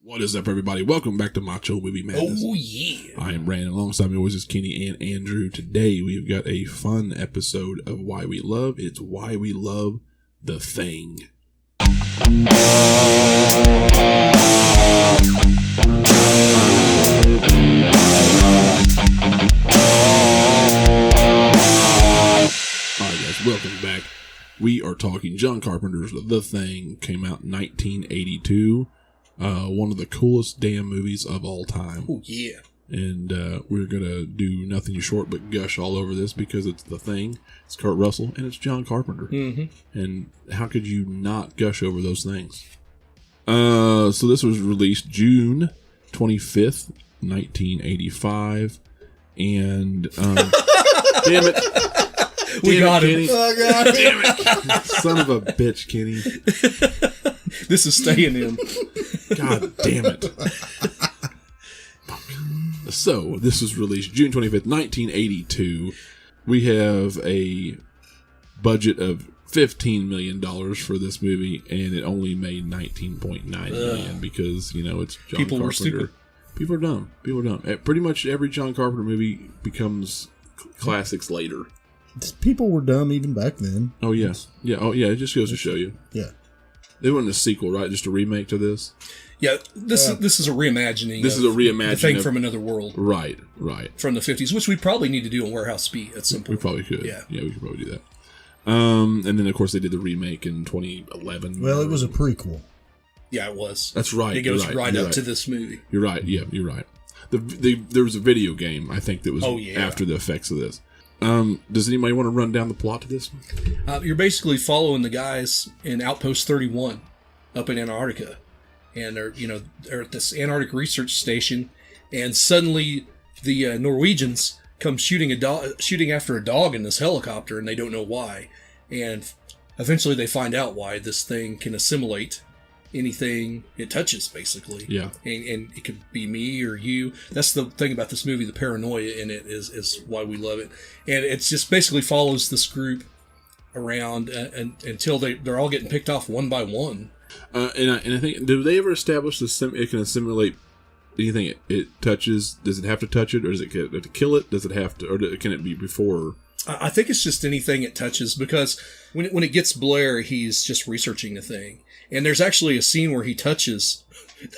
What is up, everybody? Welcome back to Macho Movie Madness. Oh, yeah. I am Brandon. Alongside me always is Kenny and Andrew. Today, we've got a fun episode of Why We Love. It's Why We Love The Thing. Alright, guys, welcome back. We are talking John Carpenter's The Thing. Came out in 1982. One of the coolest damn movies of all time. Oh, yeah. And we're going to do nothing short but gush all over this because it's The Thing, it's Kurt Russell, and it's John Carpenter. Mm-hmm. And how could you not gush over those things? So this was released June 25th, 1985. And, damn it. We got Kenny. him. Oh, God. Damn it. Son of a bitch, Kenny. This is staying in. God damn it. So, this was released June 25th, 1982. We have a budget of $15 million for this movie, and it only made $19.9 million because, you know, it's John People Carpenter. were stupid. People are dumb. People are dumb. Pretty much every John Carpenter movie becomes classics later. People were dumb even back then. Oh, yeah. Yeah. Oh, yeah. It just goes to show you. Yeah. They wanted a sequel, right? Just a remake to this? Yeah, this is a reimagining. This is a reimagining. The Thing from Another World. Right. From the 50s, which we probably need to do in Warehouse B at some point. We probably could. Yeah. Yeah, we could probably do that. And then, of course, they did the remake in 2011. Well, it was a prequel. Yeah, it was. That's right. It goes right up right. to this movie. You're right. Yeah, you're right. There was a video game, I think, that was after the effects of this. Does anybody want to run down the plot to this one? You're basically following the guys in Outpost 31 up in Antarctica. And they're at this Antarctic research station, and suddenly the Norwegians come shooting after a dog in this helicopter, and they don't know why. And eventually they find out why. This thing can assimilate anything it touches, basically. Yeah. And it could be me or you. That's the thing about this movie. The paranoia in it is why we love it. And it just basically follows this group around until they're all getting picked off one by one. And I think, do they ever establish it can assimilate anything it touches? Does it have to touch it, or does it have to kill it? Does it have to, or can it be before? I think it's just anything it touches, because when it gets Blair, he's just researching the thing. And there's actually a scene where he touches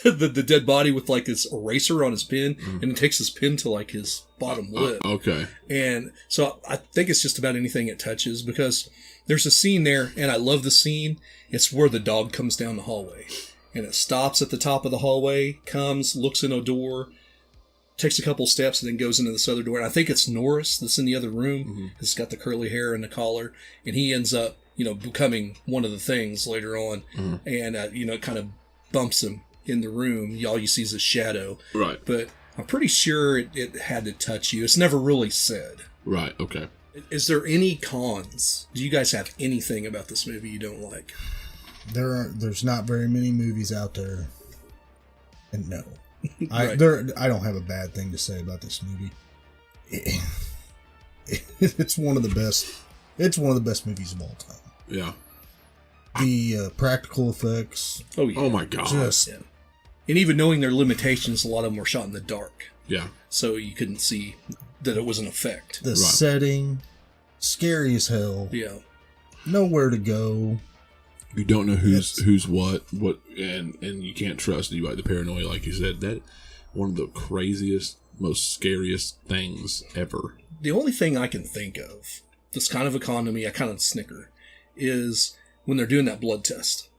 the dead body with like this eraser on his pen, and he takes his pen to like his bottom lip. Okay. And so I think it's just about anything it touches, because there's a scene there, and I love the scene. It's where the dog comes down the hallway, and it stops at the top of the hallway, comes, looks in a door, takes a couple steps, and then goes into this other door. And I think it's Norris that's in the other room. Mm-hmm. He's got the curly hair and the collar, and he ends up, becoming one of the things later on. Mm-hmm. And, it kind of bumps him in the room. All you see is a shadow. Right. But I'm pretty sure it had to touch you. It's never really said. Right, okay. Is there any cons? Do you guys have anything about this movie you don't like? There's not very many movies out there, and no, Right. I don't have a bad thing to say about this movie. It's one of the best. It's one of the best movies of all time. Yeah. The practical effects. Oh yeah. Oh my god. Yeah. And even knowing their limitations, a lot of them were shot in the dark. Yeah. So you couldn't see that it was an effect. The setting, scary as hell. Yeah. Nowhere to go. You don't know who's what, and you can't trust anybody. The paranoia, like you said, that one of the craziest, most scariest things ever. The only thing I can think of that's kind of a con to me, I kind of snicker, is when they're doing that blood test,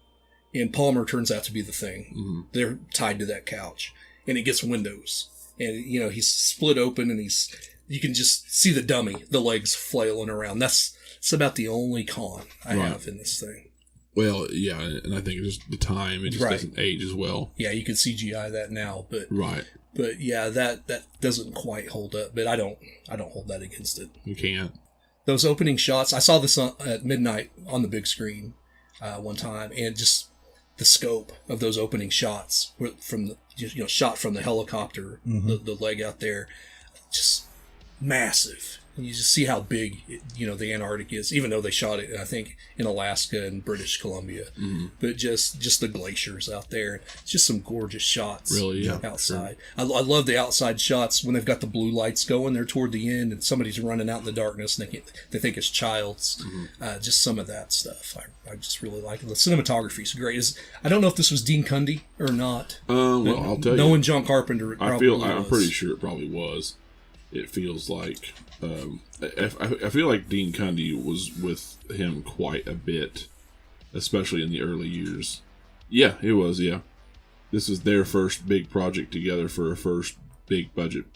and Palmer turns out to be the thing. Mm-hmm. They're tied to that couch, and it gets windows, and he's split open, and you can just see the dummy, the legs flailing around. That's about the only con I have in this thing. Well, yeah, and I think it's just the time, it just doesn't age as well. Yeah, you could CGI that now, but right. But yeah, that doesn't quite hold up. But I don't hold that against it. You can't. Those opening shots, I saw this at midnight on the big screen one time, and just the scope of those opening shots from the shot from the helicopter, mm-hmm. the leg out there, just massive. And you just see how big, the Antarctic is, even though they shot it, I think, in Alaska and British Columbia. Mm-hmm. But just the glaciers out there. It's just some gorgeous shots outside. Sure. I love the outside shots when they've got the blue lights going there toward the end and somebody's running out in the darkness and they think it's Child's. Mm-hmm. Just some of that stuff. I just really like it. The cinematography is great. I don't know if this was Dean Cundey or not. Well, I'll tell you. Knowing John Carpenter, it probably was. I'm pretty sure it probably was. It feels like I feel like Dean Cundey was with him quite a bit, especially in the early years. Yeah, it was. Yeah, this was their first big project together for a first big budget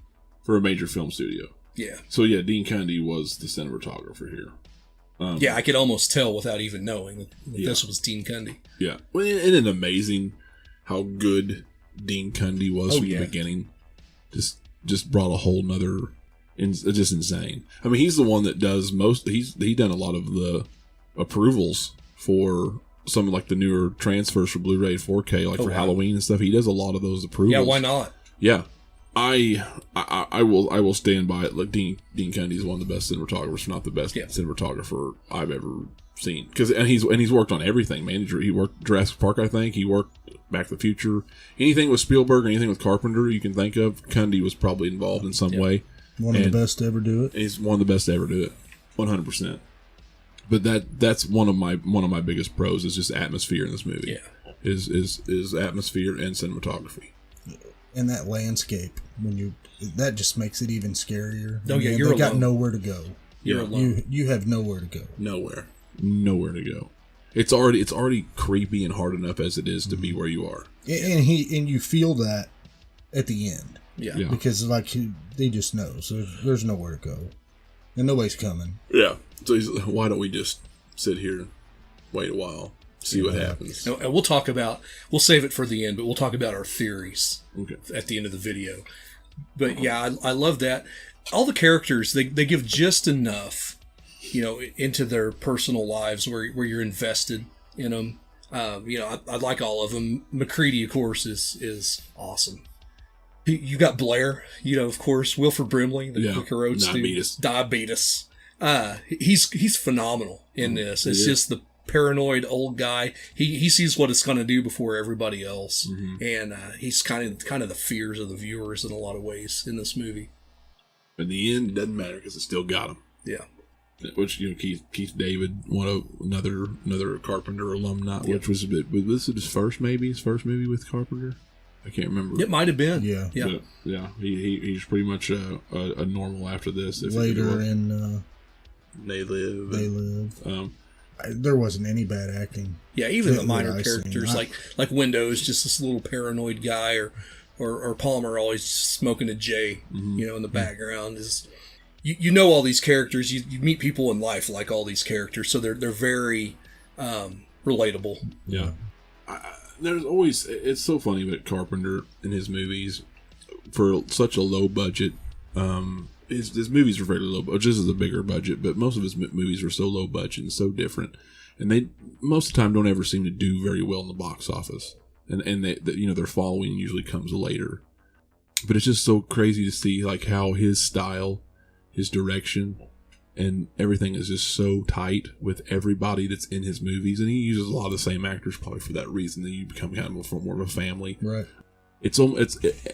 for a major film studio. Yeah. So yeah, Dean Cundey was the cinematographer here. Yeah, I could almost tell without even knowing that this was Dean Cundey. Yeah, well, isn't it amazing how good Dean Cundey was from the beginning? Just brought a whole nother, just insane. I mean, he's the one that does he's done a lot of the approvals for some like the newer transfers for Blu-ray 4K, like for Halloween and stuff. He does a lot of those approvals. Yeah, why not? Yeah, I will stand by it. Like Dean Cundey is one of the best cinematographers, if not the best cinematographer I've ever seen. And he's worked on everything, man. He worked Jurassic Park, I think. He worked Back to the Future. Anything with Spielberg, anything with Carpenter you can think of, Cundey was probably involved in some way. One of the best to ever do it. He's one of the best to ever do it, 100%. But that's one of my biggest pros is just atmosphere in this movie. Yeah, is atmosphere and cinematography. And that landscape, that just makes it even scarier. Oh yeah, you've got nowhere to go. You're alone. You have nowhere to go. Nowhere to go. It's already creepy and hard enough as it is to be where you are. And you feel that at the end. Yeah. Because they just know. So there's nowhere to go. And nobody's coming. Yeah. So why don't we just sit here and wait a while, see what happens. And we'll save it for the end, but we'll talk about our theories at the end of the video. But yeah, I love that. All the characters, they give just enough, into their personal lives where you're invested in them. I like all of them. McCready, of course, is awesome. You got Blair, of course, Wilford Brimley, the Quaker Oats diabetes. He's phenomenal in this. It's just the paranoid old guy. He sees what it's going to do before everybody else, and he's kind of the fears of the viewers in a lot of ways in this movie. In the end, it doesn't matter because it still got him. Yeah. Which Keith David, another Carpenter alumni, which was a bit. Was this his first movie with Carpenter? I can't remember. It might have been. Yeah. But, yeah. He's pretty much a normal after this. Later in They Live. There wasn't any bad acting. Yeah, even the minor characters like Windows, just this little paranoid guy, or Palmer always smoking a J, in the background is. You know all these characters. You meet people in life like all these characters, so they're very relatable. Yeah. There's always, it's so funny that Carpenter in his movies, for such a low budget, his movies are very low budget. This is a bigger budget, but most of his movies are so low budget and so different, and they most of the time don't ever seem to do very well in the box office, and their following usually comes later. But it's just so crazy to see like how his style, his direction, and everything is just so tight with everybody that's in his movies, and he uses a lot of the same actors probably for that reason. That you become kind of more of a family, right?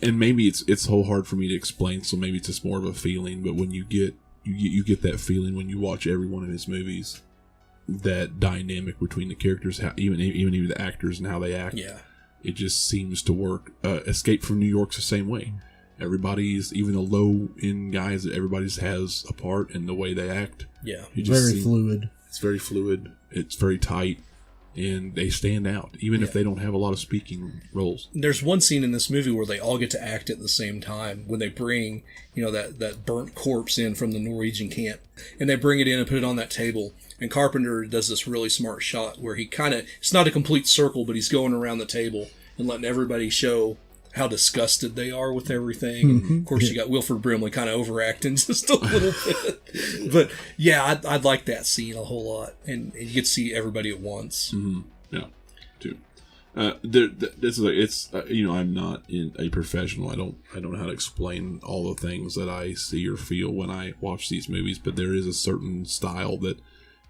And maybe it's so hard for me to explain. So maybe it's just more of a feeling. But when you get that feeling when you watch every one of his movies, that dynamic between the characters, even the actors and how they act, it just seems to work. Escape from New York's the same way. Everybody's, even the low-end guys, everybody has a part in the way they act. Yeah. Fluid. It's very fluid. It's very tight. And they stand out, even if they don't have a lot of speaking roles. There's one scene in this movie where they all get to act at the same time when they bring, that burnt corpse in from the Norwegian camp. And they bring it in and put it on that table. And Carpenter does this really smart shot where he it's not a complete circle, but he's going around the table and letting everybody show how disgusted they are with everything. And of course, you got Wilford Brimley kind of overacting just a little bit. But yeah, I'd like that scene a whole lot. And you get to see everybody at once. Yeah, too. This is like it's I'm not a professional. I don't know how to explain all the things that I see or feel when I watch these movies, but there is a certain style that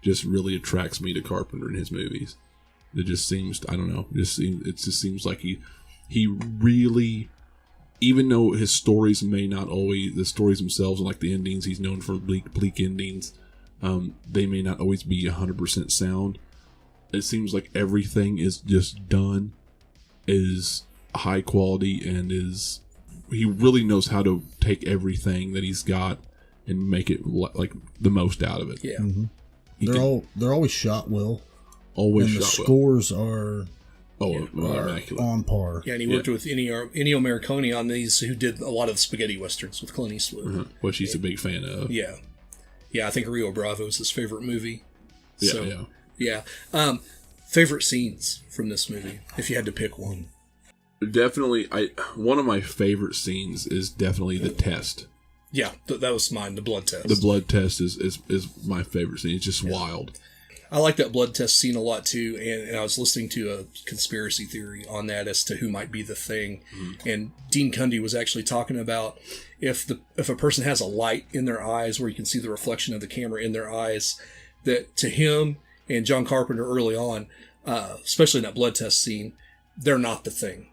just really attracts me to Carpenter in his movies. It just seems, I don't know, it just seems like he really, even though his stories may not always, the stories themselves and like the endings, he's known for bleak endings, they may not always be 100% sound. It seems like everything is just done is high quality and he really knows how to take everything that he's got and make it like the most out of it. Yeah. Mm-hmm. They're always shot well. Always and shot the scores are immaculate. On par. Yeah, and he worked with Ennio Morricone on these, who did a lot of the spaghetti westerns with Clint Eastwood. Which he's a big fan of. Yeah. Yeah, I think Rio Bravo is his favorite movie. Yeah. Favorite scenes from this movie, if you had to pick one. Definitely, one of my favorite scenes is definitely the test. Yeah, that was mine, the blood test. The blood test is my favorite scene. It's just wild. I like that blood test scene a lot too, and I was listening to a conspiracy theory on that as to who might be the thing. Mm-hmm. And Dean Cundy was actually talking about if a person has a light in their eyes where you can see the reflection of the camera in their eyes, that to him and John Carpenter early on, especially in that blood test scene, they're not the thing.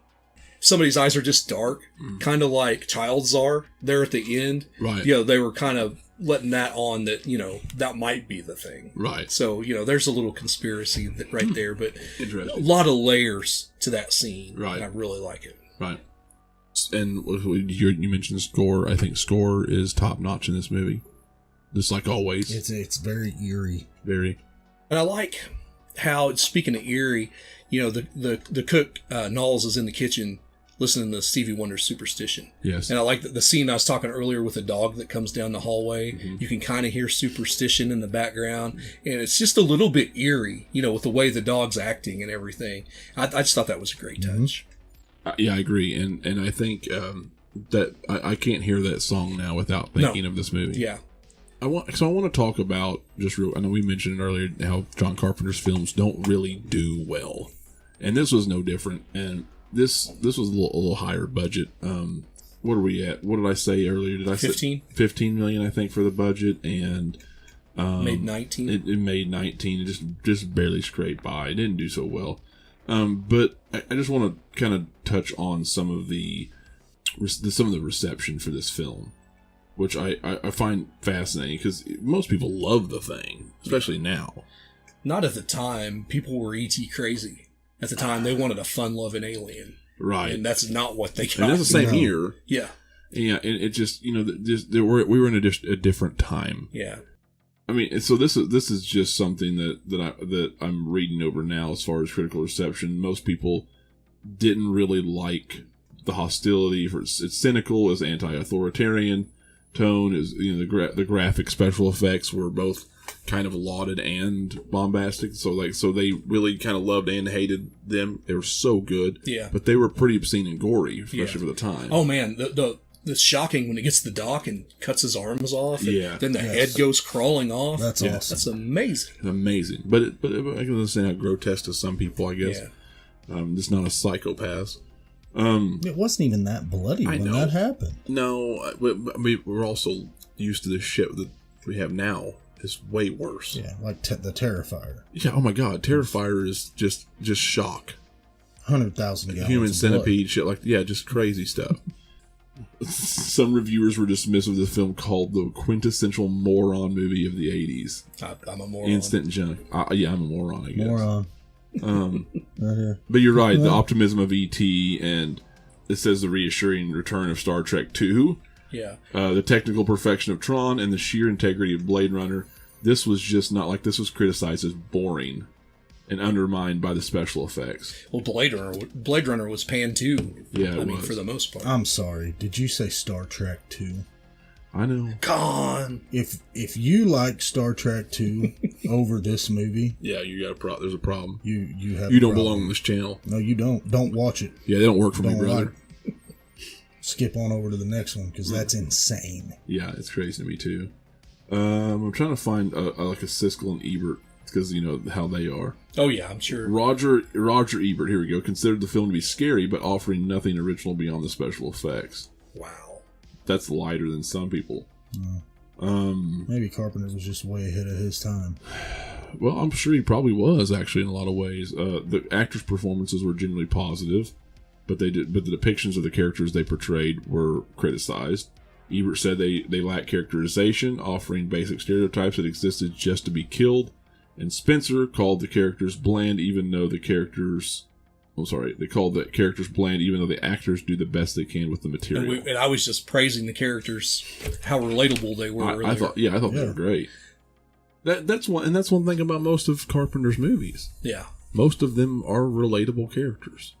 Somebody's eyes are just dark, kind of like Child's are there at the end. Right. They were kind of letting that on that, that might be the thing. Right. So, there's a little conspiracy right there, but interesting. A lot of layers to that scene. Right. And I really like it. Right. And you mentioned score. I think score is top notch in this movie. Just like always. It's very eerie. Very. And I like how, speaking of eerie, the cook, Knowles, is in the kitchen listening to Stevie Wonder's Superstition. Yes. And I like the scene I was talking earlier with the dog that comes down the hallway. Mm-hmm. You can kind of hear Superstition in the background. And it's just a little bit eerie, with the way the dog's acting and everything. I just thought that was a great touch. Yeah, I agree. And I think that I can't hear that song now without thinking of this movie. Yeah. I want to talk about I know we mentioned earlier how John Carpenter's films don't really do well. And this was no different. And this was a little higher budget. What are we at? What did I say earlier? Did I 15? say 15 million? I think for the budget, and made 19. It made 19. It just barely scraped by. It didn't do so well. But I just want to kind of touch on some of the reception for this film, which I find fascinating because most people love the thing, especially now. Not at the time. People were E.T. crazy. At the time, they wanted a fun-loving alien. Right. And that's not what they got. And that's the same here. Yeah. Yeah, and it just, we were in a different time. Yeah. I mean, so this is just something that I'm reading over now as far as critical reception. Most people didn't really like the hostility. It's cynical, it's anti-authoritarian tone, is the graphic special effects were both kind of lauded and bombastic, so they really kind of loved and hated them. They were so good, but they were pretty obscene and gory, especially for the time. Oh man, the shocking when he gets to the dock and cuts his arms off, and then the head goes crawling off. That's awesome. That's amazing. Amazing, but I can understand how grotesque to some people, I guess. It's not a psychopath. It wasn't even that bloody when that happened. No, we're also used to the shit that we have now. Is way worse. Yeah, like the Terrifier. Yeah, oh my god, Terrifier is just shock. 100,000 gallons Human of centipede, shit like just crazy stuff. Some reviewers were dismissive of the film called the quintessential moron movie of the 80s. I'm a moron. Instant junk. I'm a moron, I guess. Moron. Right here. But you're right, the optimism of E.T. and it says the reassuring return of Star Trek 2. Yeah. The technical perfection of Tron and the sheer integrity of Blade Runner. This was just not like this was criticized as boring and undermined by the special effects. Well, Blade Runner was panned too. Yeah, I mean, for the most part. I'm sorry. Did you say Star Trek 2? I know. Gone. If you like Star Trek 2 over this movie, yeah, you got a there's a problem. You have. You don't belong on this channel. No, you don't. Don't watch it. Yeah, they don't work for me, brother. Skip on over to the next one because that's insane. Yeah, it's crazy to me too. I'm trying to find like a Siskel and Ebert because you know how they are. Oh yeah, I'm sure. Roger Ebert, here we go, considered the film to be scary, but offering nothing original beyond the special effects. Wow. That's lighter than some people. Maybe Carpenter was just way ahead of his time. Well, I'm sure he probably was, actually, in a lot of ways. The actors' performances were generally positive, but the depictions of the characters they portrayed were criticized. Ebert said they lacked characterization, offering basic stereotypes that existed just to be killed. And Spencer called the characters bland, even though the characters... they called the characters bland, even though the actors do the best they can with the material. And I was just praising the characters, how relatable they were. I thought they were great. That's one thing about most of Carpenter's movies. Yeah, most of them are relatable characters,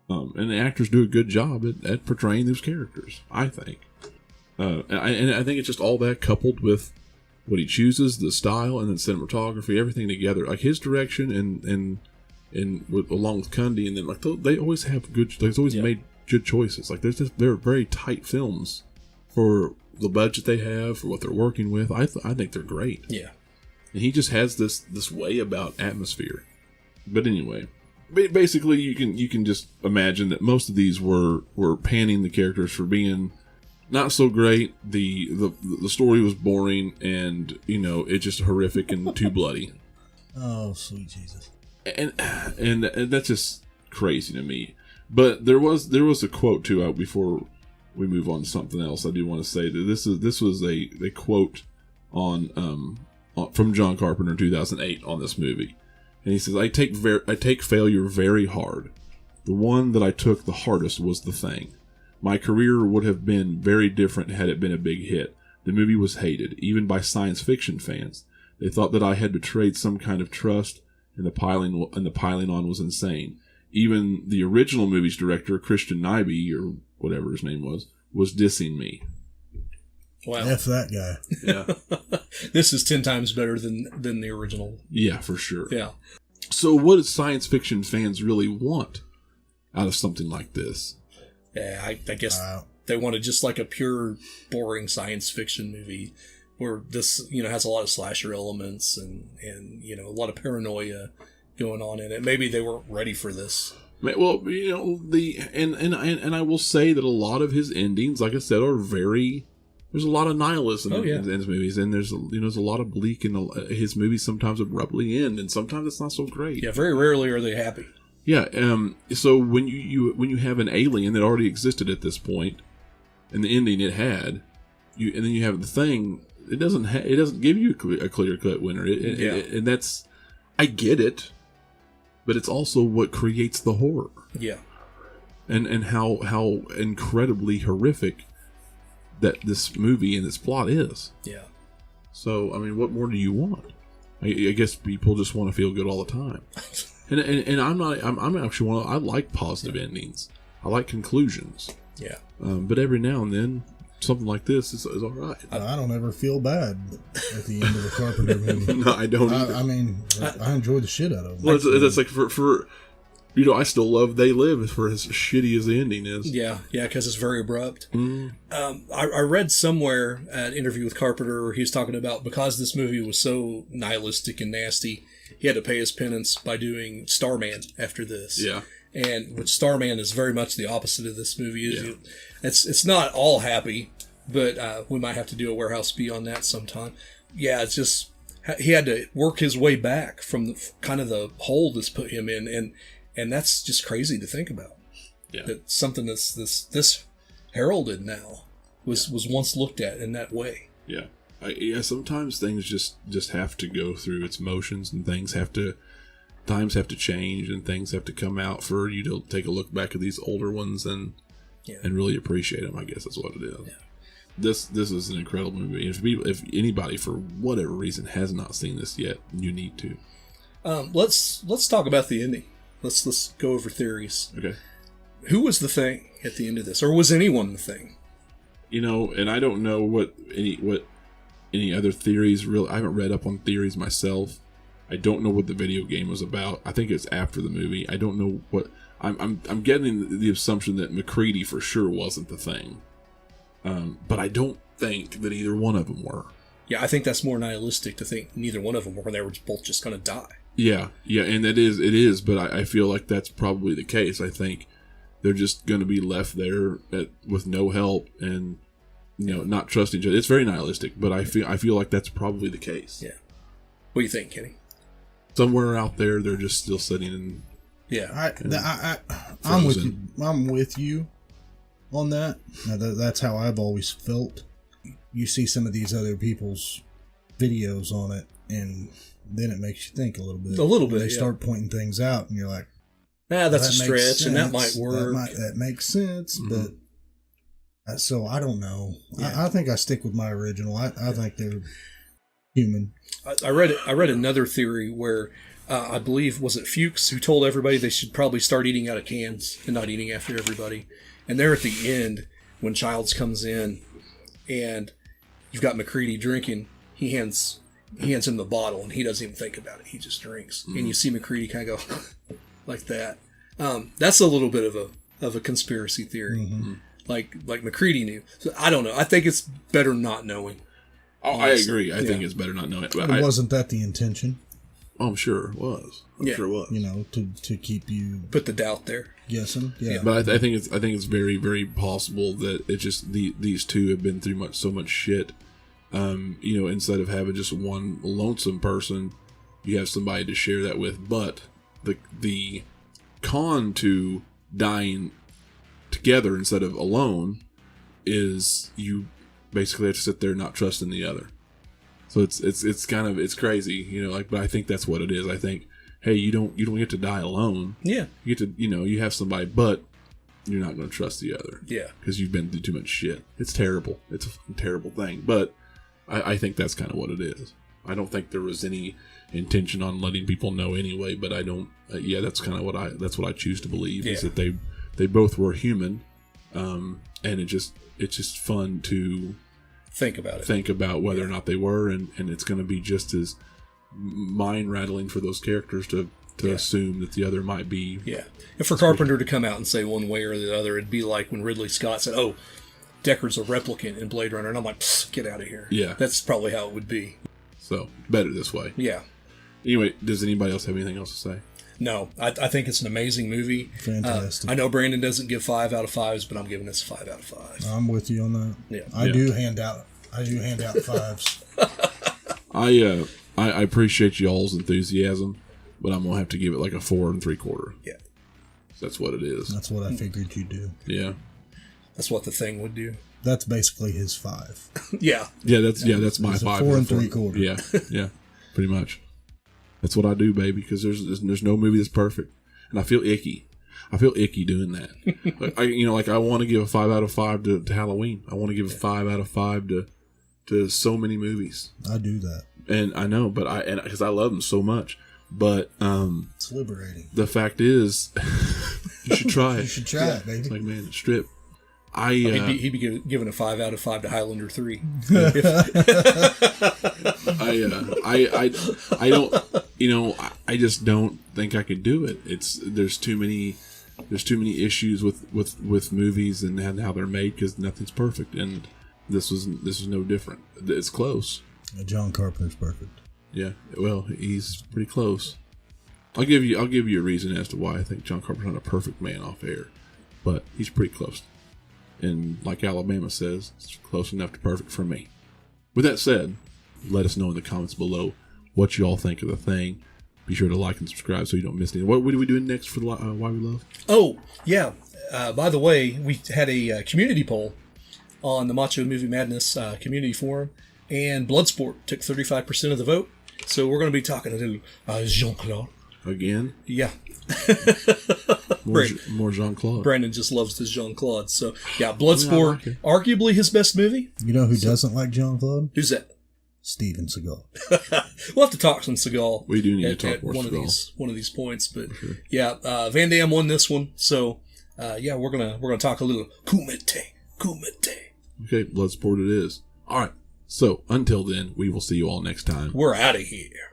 and the actors do a good job at portraying those characters, I think. And I think it's just all that coupled with what he chooses, the style, and then cinematography, everything together, like his direction and along with Cundy, and then like they always have good. They've always made good choices. Like they're very tight films for the budget they have, for what they're working with. I think they're great. Yeah, and he just has this way about atmosphere. But anyway, basically you can just imagine that most of these were panning the characters for being not so great. The story was boring, and you know it's just horrific and too bloody. Oh, sweet Jesus. And that's just crazy to me. But there was a quote too. Before we move on to something else, I do want to say that this was a quote on from John Carpenter in 2008 on this movie, and he says, "I take failure very hard. The one that I took the hardest was The Thing. My career would have been very different had it been a big hit. The movie was hated, even by science fiction fans. They thought that I had betrayed some kind of trust." And the piling on was insane. Even the original movie's director, Christian Nyby, or whatever his name was dissing me. Wow. F that guy. Yeah. This is 10 times better than the original. Yeah, for sure. Yeah. So what do science fiction fans really want out of something like this? Yeah, I guess they wanted just like a pure, boring science fiction movie where this, has a lot of slasher elements and a lot of paranoia going on in it. Maybe they weren't ready for this. Well, and I will say that a lot of his endings, like I said, are very. There's a lot of nihilism in his movies, and there's a lot of bleak in his movies. Sometimes abruptly end, and sometimes it's not so great. Yeah, very rarely are they happy. Yeah. So when you have an alien that already existed at this point, and the ending it had, and then you have The Thing. It doesn't give you a clear cut winner, and that's, I get it, but it's also what creates the horror. Yeah, and how incredibly horrific that this movie and its plot is. Yeah. So I mean, what more do you want? I guess people just want to feel good all the time, and I'm actually one. I like positive endings. I like conclusions. Yeah. But every now and then, something like this is all right. I don't ever feel bad at the end of a Carpenter movie. No, I don't. I mean, I enjoy the shit out of it. Well, that's like for I still love They Live for as shitty as the ending is. Yeah, because it's very abrupt. Mm. I read somewhere an interview with Carpenter where he was talking about because this movie was so nihilistic and nasty, he had to pay his penance by doing Starman after this. Yeah. And which Starman is very much the opposite of this movie. It's not all happy, but we might have to do a Warehouse B on that sometime. Yeah, it's just he had to work his way back from the hole this put him in, and that's just crazy to think about. Yeah, that something that's this heralded now was once looked at in that way. Yeah, sometimes things just have to go through its motions, and times have to change, and things have to come out for you to take a look back at these older ones and really appreciate them. I guess that's what it is. Yeah. This is an incredible movie. If anybody for whatever reason has not seen this yet, you need to. Let's talk about the ending. Let's go over theories. Okay. Who was the Thing at the end of this, or was anyone the Thing? And I don't know what any other theories. Really, I haven't read up on theories myself. I don't know what the video game was about. I think it's after the movie. I don't know what. I'm getting the assumption that MacReady for sure wasn't the Thing, but I don't think that either one of them were. Yeah, I think that's more nihilistic to think neither one of them were. They were both just going to die. Yeah, and it is, but I feel like that's probably the case. I think they're just going to be left there with no help and, not trusting each other. It's very nihilistic, but I feel like that's probably the case. Yeah. What do you think, Kenny? Somewhere out there, they're just still sitting in. Yeah. I'm with you. I'm with you on that. Now, that's how I've always felt. You see some of these other people's videos on it, and then it makes you think a little bit. They start pointing things out, and you're like, that's a stretch, and that might work. That makes sense, but so I don't know. Yeah. I think I stick with my original. I think they're human. I read another theory where I believe, was it Fuchs who told everybody they should probably start eating out of cans and not eating after everybody. And there at the end, when Childs comes in and you've got McCready drinking, he hands him the bottle and he doesn't even think about it. He just drinks. Mm-hmm. And you see McCready kind of go like that. That's a little bit of a conspiracy theory. Mm-hmm. Like McCready knew. So I don't know. I think it's better not knowing. Oh, I agree. I think it's better not knowing. But wasn't that the intention? Oh, I'm sure it was. I'm sure it was. To keep you put the doubt there. Guessing. Yeah. But I think it's very, very possible that it's just these two have been through so much shit. Instead of having just one lonesome person, you have somebody to share that with. But the con to dying together instead of alone is you basically have to sit there not trusting the other. So it's kind of, it's crazy, but I think that's what it is. I think, hey, you don't get to die alone. Yeah. You get to, you have somebody, but you're not going to trust the other. Yeah. Because you've been through too much shit. It's terrible. It's a terrible thing. But I think that's kind of what it is. I don't think there was any intention on letting people know anyway, but I don't, that's kind of what I choose to believe is that they both were human. And it's just fun to think about it. Think about whether or not they were, and it's going to be just as mind rattling for those characters to assume that the other might be. Yeah. And for Carpenter to come out and say one way or the other, it'd be like when Ridley Scott said, "Oh, Deckard's a replicant in Blade Runner," and I'm like, "Get out of here." Yeah. That's probably how it would be. So better this way. Yeah. Anyway, does anybody else have anything else to say? No, I think it's an amazing movie. Fantastic. I know Brandon doesn't give 5 out of 5s, but I'm giving this a 5 out of 5. I'm with you on that. Yeah. I do hand out 5s. I appreciate y'all's enthusiasm, but I'm gonna have to give it like a 4 3/4. Yeah. That's what it is. That's what I figured you'd do. Yeah. That's what the Thing would do. That's basically his 5. Yeah. Yeah, that's my 5. 4 3/4. Yeah, pretty much. That's what I do, baby, because there's no movie that's perfect, and I feel icky. I feel icky doing that. I want to give a 5 out of 5 to Halloween. I want to give a 5 out of 5 to so many movies. I do that, and I know, but because I love them so much. But it's liberating. The fact is, you should try it. You should try it, baby. It's like, man, strip. He'd be giving a 5 out of 5 to Highlander 3. I don't, I just don't think I could do it. There's too many issues with movies and how they're made because nothing's perfect, and this was no different. It's close. John Carpenter's perfect. Yeah, well, he's pretty close. I'll give you a reason as to why I think John Carpenter's not a perfect man off air, but he's pretty close. And like Alabama says, it's close enough to perfect for me. With that said, let us know in the comments below what you all think of the Thing. Be sure to like and subscribe so you don't miss anything. What are we doing next for Why We Love? Oh, yeah. By the way, we had a community poll on the Macho Movie Madness community forum, and Bloodsport took 35% of the vote. So we're going to be talking a little Jean-Claude. Again? Yeah. More Jean-Claude. Brandon just loves his Jean-Claude. So, yeah, Bloodsport, arguably his best movie. You know who doesn't like Jean-Claude? Who's that? Steven Seagal. We'll have to talk some Seagal. We do need to talk more Seagal. One of these points. But, sure. Yeah, Van Damme won this one. So, yeah, we're gonna talk a little Kumite. Okay, Bloodsport it is. All right. So, until then, we will see you all next time. We're out of here.